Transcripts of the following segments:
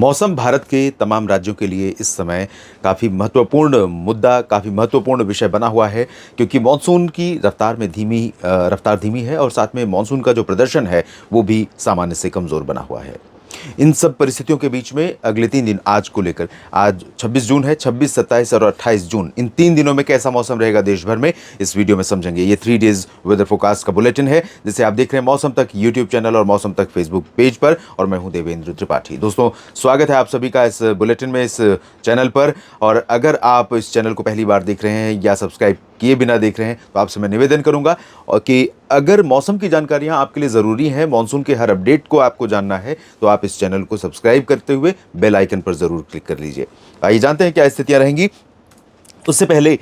मौसम भारत के तमाम राज्यों के लिए इस समय काफ़ी महत्वपूर्ण मुद्दा, काफ़ी महत्वपूर्ण विषय बना हुआ है क्योंकि मानसून की रफ्तार धीमी है और साथ में मानसून का जो प्रदर्शन है, वो भी सामान्य से कमज़ोर बना हुआ है। इन सब परिस्थितियों के बीच में अगले 3 दिन आज को लेकर आज 26 जून है, 26, 27 और 28 जून इन 3 दिनों में कैसा मौसम रहेगा देश भर में, इस वीडियो में समझेंगे। ये 3 डेज़ वेदर फोरकास्ट का बुलेटिन है, जिसे आप देख रहे हैं मौसम तक यूट्यूब चैनल और मौसम तक फेसबुक पेज पर और मैं हूं देवेंद्र त्रिपाठी। दोस्तों, स्वागत है आप सभी का इस बुलेटिन में, इस चैनल पर। और अगर आप इस चैनल को पहली बार देख रहे हैं या सब्सक्राइब किए बिना देख रहे हैं तो आपसे मैं निवेदन करूंगा और कि अगर मौसम की जानकारियां आपके लिए ज़रूरी हैं, मानसून के हर अपडेट को आपको जानना है, तो आप इस चैनल को सब्सक्राइब करते हुए बेल आइकन पर ज़रूर क्लिक कर लीजिए। आइए जानते हैं क्या स्थितियां रहेंगी। उससे पहले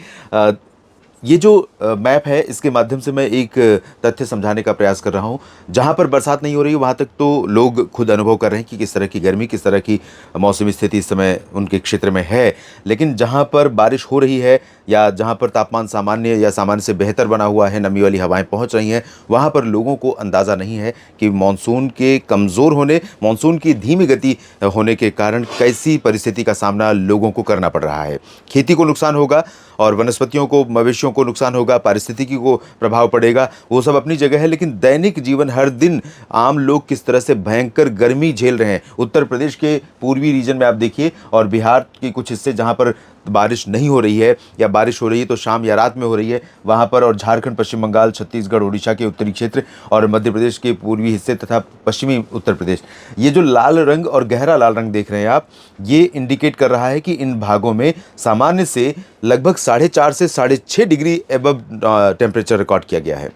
ये जो मैप है, इसके माध्यम से मैं एक तथ्य समझाने का प्रयास कर रहा हूँ। जहाँ पर बरसात नहीं हो रही है वहाँ तक तो लोग खुद अनुभव कर रहे हैं कि किस तरह की गर्मी, किस तरह की मौसमी स्थिति इस समय उनके क्षेत्र में है। लेकिन जहाँ पर बारिश हो रही है या जहाँ पर तापमान सामान्य या सामान्य से बेहतर बना हुआ है, नमी वाली हवाएं पहुँच रही हैं, वहाँ पर लोगों को अंदाज़ा नहीं है कि मानसून के कमज़ोर होने, मानसून की धीमी गति होने के कारण कैसी परिस्थिति का सामना लोगों को करना पड़ रहा है। खेती को नुकसान होगा और वनस्पतियों को, मवेशियों को नुकसान होगा, पारिस्थितिकी को प्रभाव पड़ेगा, वो सब अपनी जगह है। लेकिन दैनिक जीवन, हर दिन आम लोग किस तरह से भयंकर गर्मी झेल रहे हैं। उत्तर प्रदेश के पूर्वी रीजन में आप देखिए और बिहार के कुछ हिस्से जहाँ पर बारिश नहीं हो रही है या बारिश हो रही है तो शाम या रात में हो रही है वहाँ पर, और झारखंड, पश्चिम बंगाल, छत्तीसगढ़, उड़ीसा के उत्तरी क्षेत्र और मध्य प्रदेश के पूर्वी हिस्से तथा पश्चिमी उत्तर प्रदेश, ये जो लाल रंग और गहरा लाल रंग देख रहे हैं आप, ये इंडिकेट कर रहा है कि इन भागों में सामान्य से लगभग 4.5 से 6.5 डिग्री एबव टेम्परेचर रिकॉर्ड किया गया है।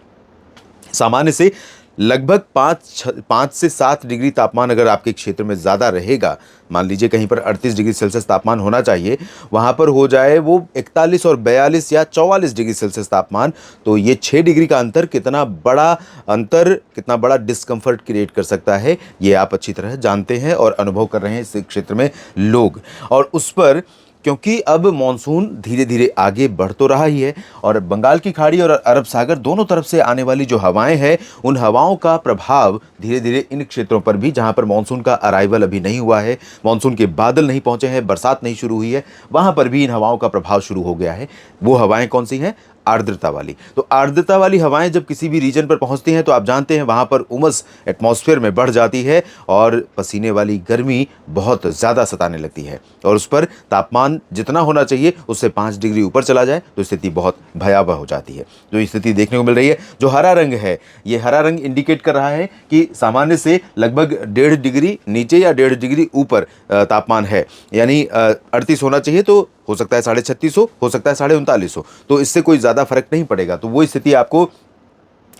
सामान्य से लगभग 5 से 7 डिग्री तापमान अगर आपके क्षेत्र में ज़्यादा रहेगा, मान लीजिए कहीं पर 38 डिग्री सेल्सियस तापमान होना चाहिए, वहाँ पर हो जाए वो 41 और 42 या 44 डिग्री सेल्सियस तापमान, तो ये 6 डिग्री का अंतर कितना बड़ा अंतर, कितना बड़ा डिस्कम्फर्ट क्रिएट कर सकता है, ये आप अच्छी तरह जानते हैं और अनुभव कर रहे हैं इस क्षेत्र में लोग। और उस पर क्योंकि अब मॉनसून धीरे धीरे आगे बढ़ तो रहा ही है और बंगाल की खाड़ी और अरब सागर दोनों तरफ से आने वाली जो हवाएं हैं, उन हवाओं का प्रभाव धीरे धीरे इन क्षेत्रों पर भी, जहां पर मॉनसून का अराइवल अभी नहीं हुआ है, मॉनसून के बादल नहीं पहुंचे हैं, बरसात नहीं शुरू हुई है, वहां पर भी इन हवाओं का प्रभाव शुरू हो गया है। वो हवाएं कौन सी हैं? आर्द्रता वाली। तो आर्द्रता वाली हवाएं जब किसी भी रीजन पर पहुंचती हैं तो आप जानते हैं वहां पर उमस एटमॉस्फेयर में बढ़ जाती है और पसीने वाली गर्मी बहुत ज़्यादा सताने लगती है और उस पर तापमान जितना होना चाहिए उससे 5 डिग्री ऊपर चला जाए तो स्थिति बहुत भयावह हो जाती है। जो स्थिति देखने को मिल रही है, जो हरा रंग है, ये हरा रंग इंडिकेट कर रहा है कि सामान्य से लगभग 1.5 डिग्री नीचे या 1.5 डिग्री ऊपर तापमान है। यानी 38 होना चाहिए तो हो सकता है 36.5 हो सकता है 39.5, तो इससे कोई ज़्यादा फर्क नहीं पड़ेगा। तो वो स्थिति आपको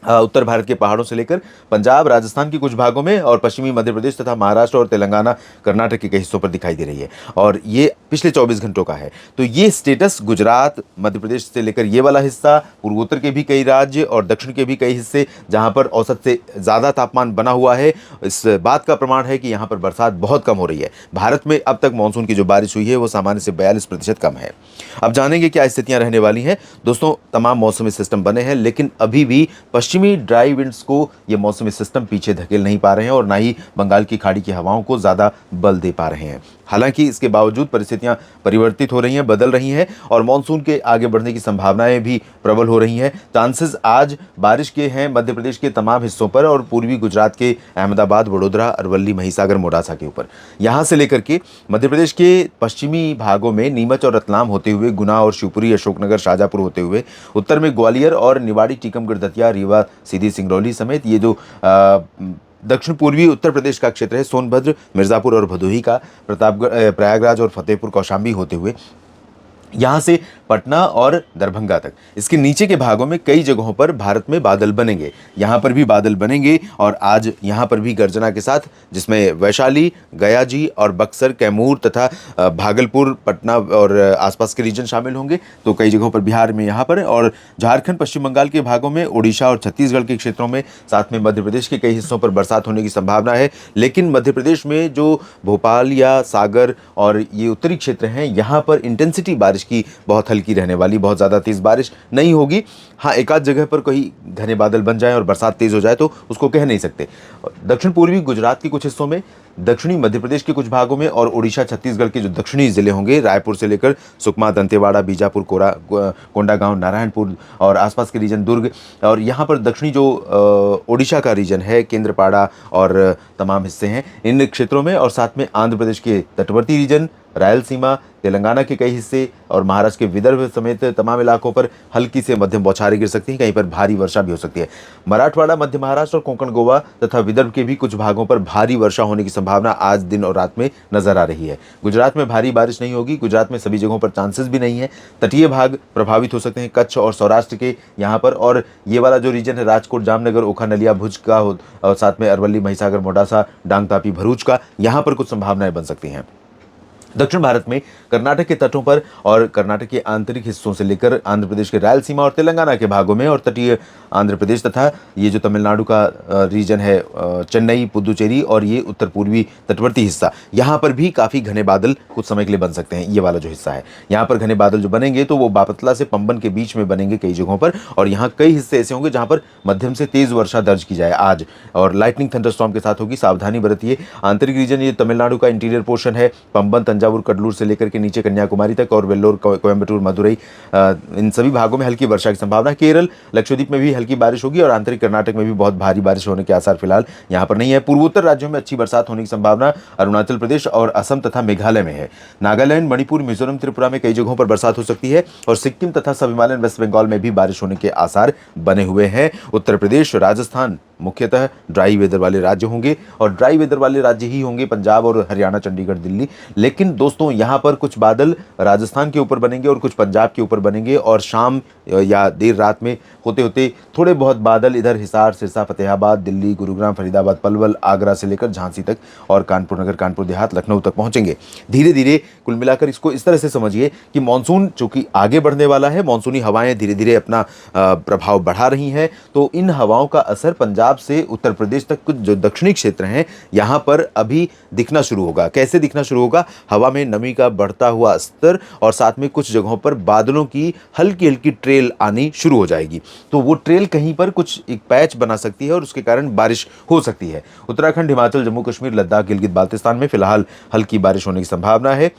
उत्तर भारत के पहाड़ों से लेकर पंजाब, राजस्थान के कुछ भागों में और पश्चिमी मध्य प्रदेश तथा महाराष्ट्र और तेलंगाना, कर्नाटक के कई हिस्सों पर दिखाई दे रही है और ये पिछले 24 घंटों का है। तो ये स्टेटस गुजरात, मध्य प्रदेश से लेकर ये वाला हिस्सा, पूर्वोत्तर के भी कई राज्य और दक्षिण के भी कई हिस्से जहाँ पर औसत से ज़्यादा तापमान बना हुआ है, इस बात का प्रमाण है कि यहाँ पर बरसात बहुत कम हो रही है। भारत में अब तक मानसून की जो बारिश हुई है वो सामान्य से 42% कम है। अब जानेंगे क्या स्थितियाँ रहने वाली हैं। दोस्तों, तमाम मौसमी सिस्टम बने हैं लेकिन अभी भी पश्चिमी ड्राई विंड्स को ये मौसमी सिस्टम पीछे धकेल नहीं पा रहे हैं और ना ही बंगाल की खाड़ी की हवाओं को ज़्यादा बल दे पा रहे हैं। हालांकि इसके बावजूद परिस्थितियां परिवर्तित हो रही हैं, बदल रही हैं और मानसून के आगे बढ़ने की संभावनाएं भी प्रबल हो रही हैं। चांसेस आज बारिश के हैं मध्य प्रदेश के तमाम हिस्सों पर और पूर्वी गुजरात के अहमदाबाद, वडोदरा, अरवली, महिसागर, मोडासा के ऊपर, यहाँ से लेकर के मध्य प्रदेश के पश्चिमी भागों में नीमच और रतलाम होते हुए, गुना और शिवपुरी, अशोकनगर, शाजापुर होते हुए, उत्तर में ग्वालियर और निवाड़ी, टीकमगढ़, दतिया, रीवा, सीधी, सिंगरौली समेत ये जो दक्षिण पूर्वी उत्तर प्रदेश का क्षेत्र है, सोनभद्र, मिर्ज़ापुर और भदोही का, प्रतापगढ़, प्रयागराज और फतेहपुर कौशाम्बी होते हुए यहाँ से पटना और दरभंगा तक, इसके नीचे के भागों में कई जगहों पर भारत में बादल बनेंगे। यहाँ पर भी बादल बनेंगे और आज यहाँ पर भी गर्जना के साथ, जिसमें वैशाली, गयाजी और बक्सर, कैमूर तथा भागलपुर, पटना और आसपास के रीजन शामिल होंगे। तो कई जगहों पर बिहार में यहाँ पर और झारखंड, पश्चिम बंगाल के भागों में, उड़ीसा और छत्तीसगढ़ के क्षेत्रों में, साथ में मध्य प्रदेश के कई हिस्सों पर बरसात होने की संभावना है। लेकिन मध्य प्रदेश में जो भोपाल या सागर और ये उत्तरी क्षेत्र हैं, यहाँ पर इंटेंसिटी बारिश बारिश की बहुत हल्की रहने वाली, बहुत ज़्यादा तेज़ बारिश नहीं होगी। हाँ, एक आध जगह पर कहीं घने बादल बन जाएं और बरसात तेज़ हो जाए तो उसको कह नहीं सकते। दक्षिण पूर्वी गुजरात के कुछ हिस्सों में, दक्षिणी मध्य प्रदेश के कुछ भागों में और उड़ीसा छत्तीसगढ़ के जो दक्षिणी जिले होंगे, रायपुर से लेकर सुकमा, दंतेवाड़ा, बीजापुर, कोंडागांव, नारायणपुर और आसपास के रीजन, दुर्ग, और यहाँ पर दक्षिणी जो ओडिशा का रीजन है, केंद्रपाड़ा और तमाम हिस्से हैं इन क्षेत्रों में, और साथ में आंध्र प्रदेश के तटवर्ती रीजन, रायलसीमा, तेलंगाना के कई हिस्से और महाराष्ट्र के विदर्भ समेत तमाम इलाकों पर हल्की से मध्यम बौछारें गिर सकती हैं, कहीं पर भारी वर्षा भी हो सकती है। मराठवाड़ा, मध्य महाराष्ट्र और कोंकण, गोवा तथा विदर्भ के भी कुछ भागों पर भारी वर्षा होने की संभावना आज दिन और रात में नजर आ रही है। गुजरात में भारी बारिश नहीं होगी, गुजरात में सभी जगहों पर चांसेस भी नहीं है। तटीय भाग प्रभावित हो सकते हैं, कच्छ और सौराष्ट्र के यहाँ पर, और ये वाला जो रीजन है राजकोट, जामनगर, ओखा, नलिया, भुज का और साथ में अरवली, महिसागर, मोडासा, डांग, तापी, भरूच का, यहाँ पर कुछ संभावनाएं बन सकती हैं। दक्षिण भारत में कर्नाटक के तटों पर और कर्नाटक के आंतरिक हिस्सों से लेकर आंध्र प्रदेश के रायलसीमा और तेलंगाना के भागों में और तटीय आंध्र प्रदेश तथा ये जो तमिलनाडु का रीजन है, चेन्नई, पुदुचेरी और ये उत्तर पूर्वी तटवर्ती हिस्सा, यहाँ पर भी काफ़ी घने बादल कुछ समय के लिए बन सकते हैं। ये वाला जो हिस्सा है, यहाँ पर घने बादल जो बनेंगे तो वो बापतला से पंबन के बीच में बनेंगे कई जगहों पर, और यहाँ कई हिस्से ऐसे होंगे जहाँ पर मध्यम से तेज़ वर्षा दर्ज की जाए आज, और लाइटनिंग थंडरस्टॉर्म के साथ होगी, सावधानी बरतिए। आंतरिक रीजन ये तमिलनाडु का इंटीरियर पोर्शन है, पंबन, तंजावुर, कडलूर से लेकर के नीचे कन्याकुमारी तक, और वेल्लोर, कोयम्बटूर, मदुरई, इन सभी भागों में हल्की वर्षा की संभावना। केरल, लक्षद्वीप में भी हल्की बारिश होगी और आंतरिक कर्नाटक में भी बहुत भारी बारिश होने के आसार फिलहाल यहाँ पर नहीं है। पूर्वोत्तर राज्यों में अच्छी बरसात होने की संभावना अरुणाचल प्रदेश और असम तथा मेघालय में है। नागालैंड, मणिपुर, मिजोरम, त्रिपुरा में कई जगहों पर बरसात हो सकती है, और सिक्किम तथा सब हिमालयन वेस्ट बंगाल में भी बारिश होने के आसार बने हुए हैं। उत्तर प्रदेश, राजस्थान मुख्यतः ड्राई वेदर वाले राज्य होंगे, और ड्राई वेदर वाले राज्य ही होंगे पंजाब और हरियाणा, चंडीगढ़, दिल्ली। लेकिन दोस्तों यहाँ पर कुछ बादल राजस्थान के ऊपर बनेंगे और कुछ पंजाब के ऊपर बनेंगे, और शाम या देर रात में होते होते थोड़े बहुत बादल इधर हिसार, सिरसा, फतेहाबाद, दिल्ली, गुरुग्राम, फरीदाबाद, पलवल, आगरा से लेकर झांसी तक और कानपुर नगर, कानपुर देहात, लखनऊ तक पहुंचेंगे। धीरे धीरे कुल मिलाकर इसको इस तरह से समझिए कि मानसून चूंकि आगे बढ़ने वाला है, मानसूनी हवाएं धीरे धीरे अपना प्रभाव बढ़ा रही हैं, तो इन हवाओं का असर पंजाब से उत्तर प्रदेश तक कुछ जो दक्षिणी क्षेत्र हैं यहाँ पर अभी दिखना शुरू होगा। कैसे दिखना शुरू होगा? हवा में नमी का बढ़ता हुआ स्तर, और साथ में कुछ जगहों पर बादलों की हल्की हल्की ट्रेल आनी शुरू हो जाएगी। तो वो ट्रेल कहीं पर कुछ एक पैच बना सकती है और उसके कारण बारिश हो सकती है। उत्तराखंड, हिमाचल, जम्मू कश्मीर, लद्दाख, गिलगित बाल्तिस्तान में फिलहाल हल्की बारिश होने की संभावना है।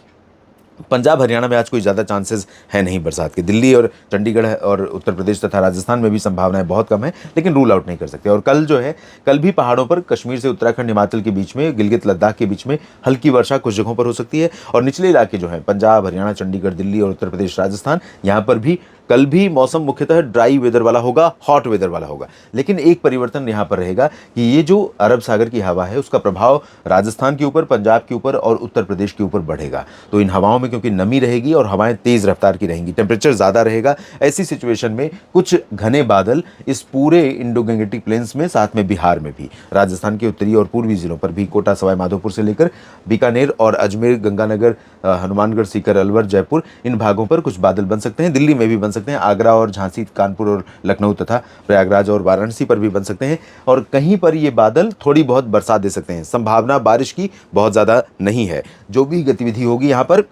पंजाब, हरियाणा में आज कोई ज़्यादा चांसेस है नहीं बरसात के। दिल्ली और चंडीगढ़ और उत्तर प्रदेश तथा राजस्थान में भी संभावनाएं बहुत कम है, लेकिन रूल आउट नहीं कर सकते। और कल जो है, कल भी पहाड़ों पर कश्मीर से उत्तराखंड, हिमाचल के बीच में, गिलगित, लद्दाख के बीच में हल्की वर्षा कुछ जगहों पर हो सकती है। और निचले इलाके जो हैं, पंजाब, हरियाणा, चंडीगढ़, दिल्ली और उत्तर प्रदेश, राजस्थान, यहाँ पर भी कल भी मौसम मुख्यतः ड्राई वेदर वाला होगा, हॉट वेदर वाला होगा। लेकिन एक परिवर्तन यहाँ पर रहेगा कि ये जो अरब सागर की हवा है उसका प्रभाव राजस्थान के ऊपर, पंजाब के ऊपर और उत्तर प्रदेश के ऊपर बढ़ेगा। तो इन हवाओं में क्योंकि नमी रहेगी और हवाएं तेज रफ्तार की रहेंगी, टेम्परेचर ज़्यादा रहेगा, ऐसी सिचुएशन में कुछ घने बादल इस पूरे इंडो गंगेटिक प्लेन्स में, साथ में बिहार में भी, राजस्थान के उत्तरी और पूर्वी जिलों पर भी, कोटा, सवाई माधोपुर से लेकर बीकानेर और अजमेर, गंगानगर, हनुमानगढ़, सीकर, अलवर, जयपुर, इन भागों पर कुछ बादल बन सकते हैं। दिल्ली में भी बन सकते हैं, आगरा और झांसी, कानपुर और लखनऊ तथा प्रयागराज और वाराणसी पर भी बन सकते हैं, और कहीं पर ये बादल थोड़ी बहुत बरसात दे सकते हैं। संभावना बारिश की बहुत ज़्यादा नहीं है। जो भी गतिविधि होगी यहाँ पर,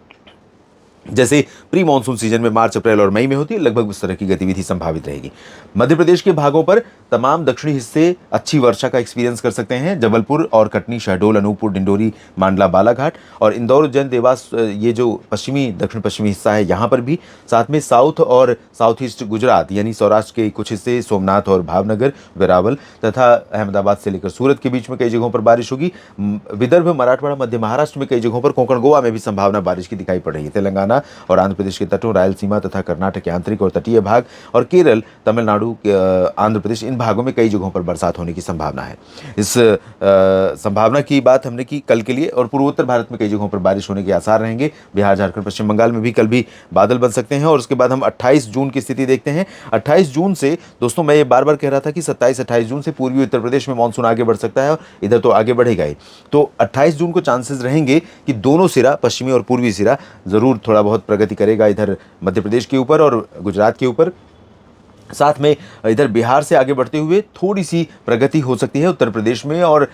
जैसे प्री मानसून सीजन में मार्च, अप्रैल और मई में होती है, लगभग उस तरह की गतिविधि संभावित रहेगी। मध्य प्रदेश के भागों पर तमाम दक्षिणी हिस्से अच्छी वर्षा का एक्सपीरियंस कर सकते हैं। जबलपुर और कटनी, शहडोल, अनूपपुर, डिंडोरी, मांडला, बालाघाट और इंदौर, उज्जैन, देवास, ये जो पश्चिमी, दक्षिण पश्चिमी हिस्सा है यहाँ पर भी, साथ में साउथ और साउथ ईस्ट गुजरात यानी सौराष्ट्र के कुछ हिस्से, सोमनाथ और भावनगर, वेरावल तथा अहमदाबाद से लेकर सूरत के बीच में कई जगहों पर बारिश होगी। विदर्भ, मराठवाड़ा, मध्य महाराष्ट्र में कई जगहों पर, कोंकण, गोवा में भी संभावना बारिश की दिखाई पड़ रही है। तेलंगाना और आंध्र प्रदेश के तटों, रायलसीमा तथा कर्नाटक के आंतरिक और तटीय भाग और केरल, तमिलनाडु, आंध्र प्रदेश, इन भागों में कई जगहों पर बरसात होने की संभावना है। इस संभावना की बात हमने की कल के लिए, और पूर्वोत्तर भारत में कई जगहों पर बारिश होने के आसार रहेंगे। बिहार, झारखंड, पश्चिम बंगाल में भी कल भी बादल बन सकते हैं। और उसके बाद हम 28 जून की स्थिति देखते हैं। 28 जून से दोस्तों, मैं ये बार बार कह रहा था कि 27-28 जून से पूर्वी उत्तर प्रदेश में मानसून आगे बढ़ सकता है, और इधर तो आगे बढ़ेगा ही। तो 28 जून को चांसेस रहेंगे कि दोनों सिरा, पश्चिमी और पूर्वी सिरा, ज़रूर थोड़ा बहुत प्रगति करेगा इधर मध्य प्रदेश के ऊपर और गुजरात के ऊपर। साथ में इधर बिहार से आगे बढ़ते हुए थोड़ी सी प्रगति हो सकती है उत्तर प्रदेश में, और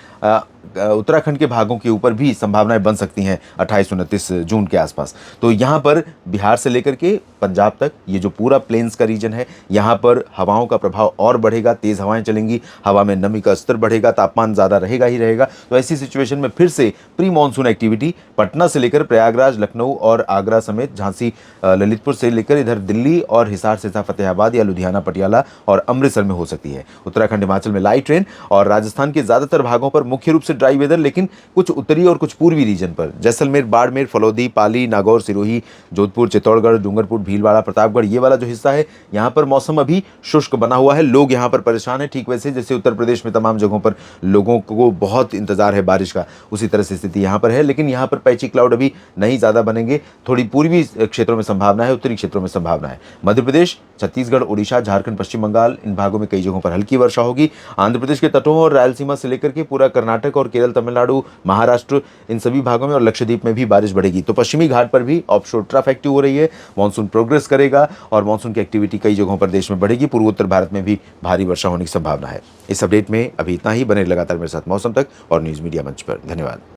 उत्तराखंड के भागों के ऊपर भी संभावनाएं बन सकती हैं 28-29 जून के आसपास। तो यहाँ पर बिहार से लेकर के पंजाब तक ये जो पूरा प्लेन्स का रीजन है, यहाँ पर हवाओं का प्रभाव और बढ़ेगा, तेज़ हवाएं चलेंगी, हवा में नमी का स्तर बढ़ेगा, तापमान ज़्यादा रहेगा ही रहेगा। तो ऐसी सिचुएशन में फिर से प्री मानसून एक्टिविटी पटना से लेकर प्रयागराज, लखनऊ और आगरा समेत झांसी, ललितपुर से लेकर इधर दिल्ली और हिसार से फतेहाबाद या लुधियाना, पटियाला और अमृतसर में हो सकती है। उत्तराखंड, हिमाचल में लाइट रेन और राजस्थान के ज़्यादातर भागों पर मुख्य रूप से ड्राई वेदर, लेकिन कुछ उत्तरी और कुछ पूर्वी रीजन पर जैसलमेर, बाड़मेर, फलौदी, पाली, नागौर, सिरोही, जोधपुर, चित्तौड़गढ़, डूंगरपुर, भीलवाड़ा, प्रतापगढ़, ये वाला जो हिस्सा है, यहाँ पर मौसम अभी शुष्क बना हुआ है। लोग यहाँ पर परेशान हैं, ठीक वैसे जैसे उत्तर प्रदेश में तमाम जगहों पर लोगों को बहुत इंतजार है बारिश का, उसी तरह से स्थिति यहाँ पर है। लेकिन यहाँ पर पैची क्लाउड अभी नहीं ज़्यादा बनेंगे, थोड़ी पूर्वी क्षेत्रों में संभावना है, उत्तरी क्षेत्रों में संभावना है। मध्य प्रदेश, छत्तीसगढ़, उड़ीसा, झारखंड, पश्चिम बंगाल, इन भागों में कई जगहों पर हल्की वर्षा होगी। आंध्र प्रदेश के तटों और रायलसीमा से लेकर के पूरा कर्नाटक और केरल, तमिलनाडु, महाराष्ट्र, इन सभी भागों में और लक्षद्वीप में भी बारिश बढ़ेगी। तो पश्चिमी घाट पर भी ऑफशोर ट्रफ एक्टिव हो रही है, मानसून प्रोग्रेस करेगा और मानसून की एक्टिविटी कई जगहों पर देश में बढ़ेगी। पूर्वोत्तर भारत में भी भारी वर्षा होने की संभावना है। इस अपडेट में अभी इतना ही। बने लगातार मेरे साथ मौसम तक और न्यूज़ मीडिया मंच पर। धन्यवाद।